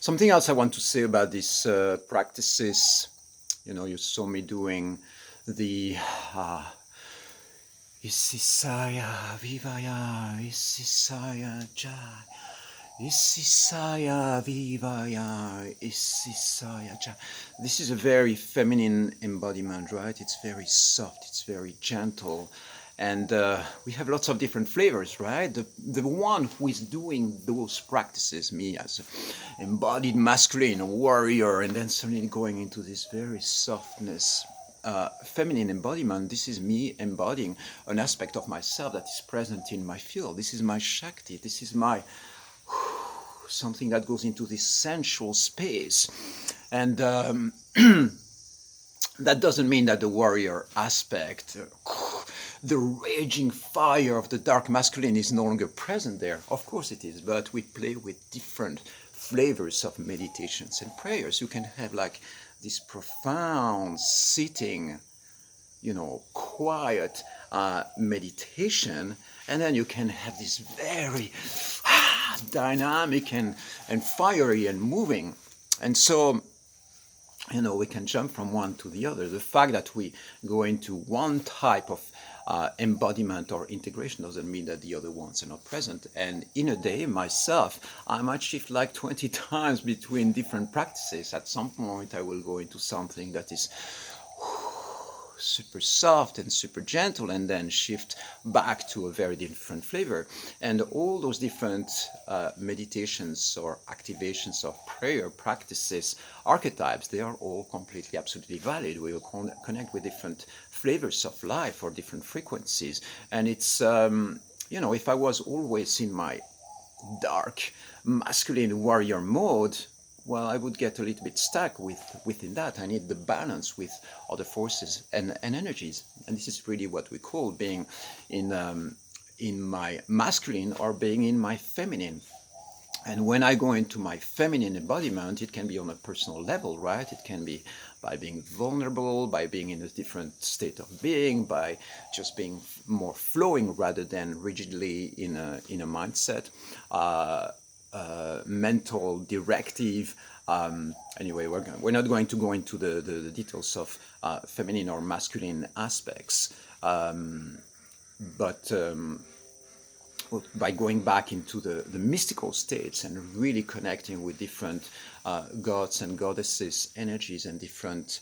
Something else I want to say about these practices, you saw me doing the Isisaya, Vivaya, Isisaya, Jai, Isisaya, Vivaya, Isisaya, Jai. This is a very feminine embodiment, right? It's very soft, it's very gentle. And we have lots of different flavors, right? The one who is doing those practices, me as an embodied masculine warrior, and then suddenly going into this very softness, feminine embodiment, this is me embodying an aspect of myself that is present in my field. This is my Shakti. This is my something that goes into this sensual space. And that doesn't mean that the warrior aspect, the raging fire of the dark masculine is no longer present there. Of course it is, but we play with different flavors of meditations and prayers. You can have like this profound sitting, quiet meditation, and then you can have this very dynamic and fiery and moving. And so we can jump from one to the other. The fact that we go into one type of embodiment or integration doesn't mean that the other ones are not present. And in a day, myself, I might shift like 20 times between different practices. At some point, I will go into something that is super soft and super gentle, and then shift back to a very different flavor. And all those different meditations or activations of prayer practices, archetypes, they are all completely, absolutely valid. We will connect with different flavors of life or different frequencies. And it's, if I was always in my dark masculine warrior mode, well, I would get a little bit stuck within that. I need the balance with other forces and energies. And this is really what we call being in my masculine or being in my feminine. And when I go into my feminine embodiment, it can be on a personal level, right? It can be by being vulnerable, by being in a different state of being, by just being more flowing rather than rigidly in a mindset. Mental directive. Anyway, we're not going to go into the details of feminine or masculine aspects, but by going back into the mystical states and really connecting with different gods and goddesses energies and different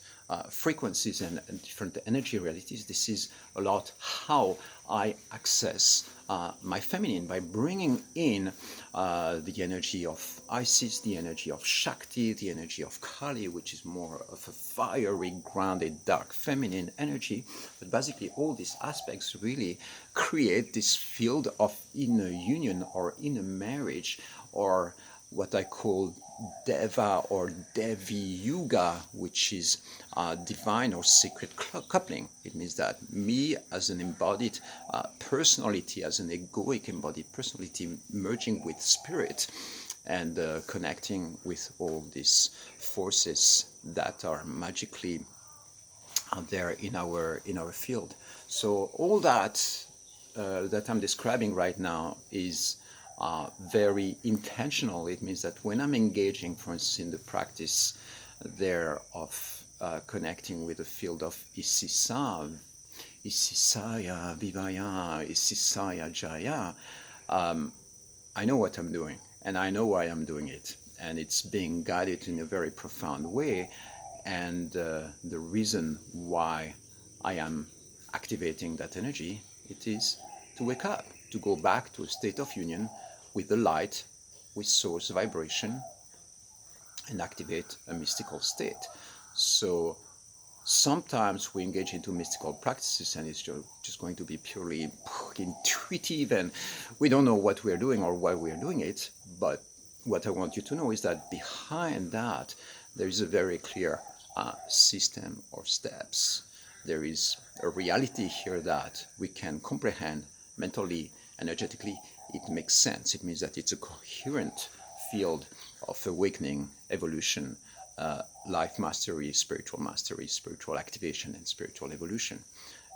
frequencies and different energy realities, this is a lot how I access my feminine, by bringing in the energy of Isis, the energy of Shakti, the energy of Kali, which is more of a fiery, grounded, dark feminine energy. But basically all these aspects really create this field of inner union or inner marriage, or what I call Deva or Devi Yuga, which is divine or sacred coupling. It means that me as an embodied personality, as an egoic embodied personality, merging with spirit and connecting with all these forces that are magically out there in our field. So all that that I'm describing right now is very intentional. It means that when I'm engaging, for instance, in the practice there of connecting with the field of Isisaya, Vivaya, Isisaya, Jaya, I know what I'm doing and I know why I'm doing it. And it's being guided in a very profound way. And the reason why I am activating that energy, it is to wake up, to go back to a state of union with the light, with source vibration, and activate a mystical state. So sometimes we engage into mystical practices and it's just going to be purely intuitive and we don't know what we're doing or why we're doing it. But what I want you to know is that behind that, there is a very clear system or steps. There is a reality here that we can comprehend mentally, energetically. It makes sense. It means that it's a coherent field of awakening, evolution, life mastery, spiritual activation, and spiritual evolution.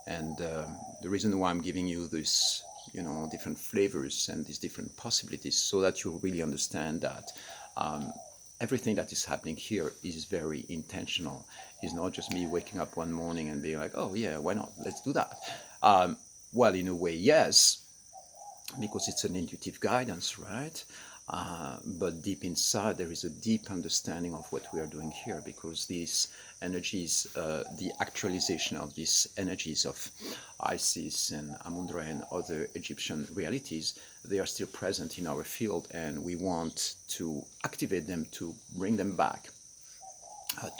And the reason why I'm giving you this, different flavors and these different possibilities, so that you really understand that everything that is happening here is very intentional. It's not just me waking up one morning and being like, oh yeah, why not? Let's do that. Well, in a way, yes, because it's an intuitive guidance, right? But deep inside, there is a deep understanding of what we are doing here, because these energies, the actualization of these energies of Isis and Amundra and other Egyptian realities, they are still present in our field, and we want to activate them to bring them back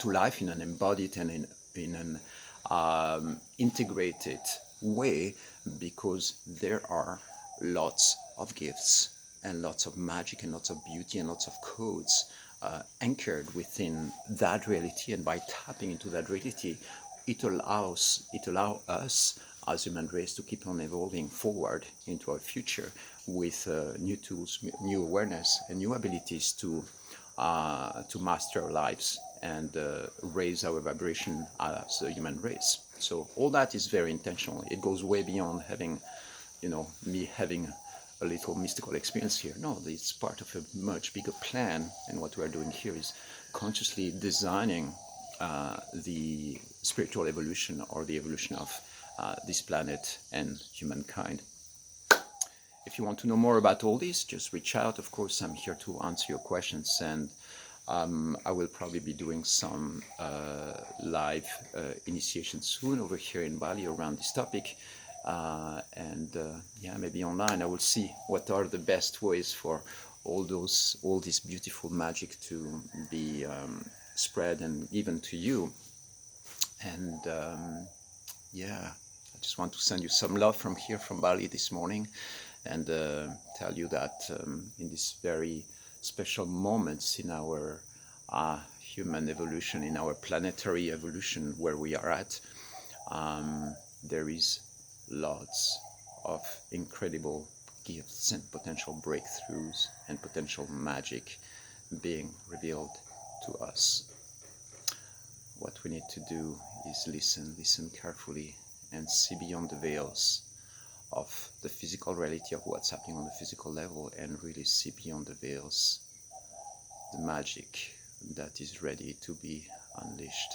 to life in an embodied and in an integrated way, because there are lots of gifts and lots of magic and lots of beauty and lots of codes anchored within that reality. And by tapping into that reality, it allows us as human race to keep on evolving forward into our future with new tools, new awareness, and new abilities to master our lives and raise our vibration as a human race. So all that is very intentional. It goes way beyond having, me having a little mystical experience here. No, it's part of a much bigger plan. And what we are doing here is consciously designing the spiritual evolution, or the evolution of this planet and humankind. If you want to know more about all this, just reach out. Of course, I'm here to answer your questions, and I will probably be doing some live initiation soon over here in Bali around this topic. Yeah, maybe online. I will see what are the best ways for all this beautiful magic to be spread and given to you. And yeah, I just want to send you some love from here, from Bali this morning, and tell you that in these very special moments in our human evolution, in our planetary evolution where we are at, there is lots of incredible gifts and potential breakthroughs and potential magic being revealed to us. What we need to do is listen carefully, and see beyond the veils of the physical reality of what's happening on the physical level, and really see beyond the veils the magic that is ready to be unleashed.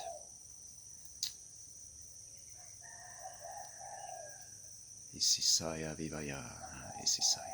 Isisaya, Vivaya, Isisaya.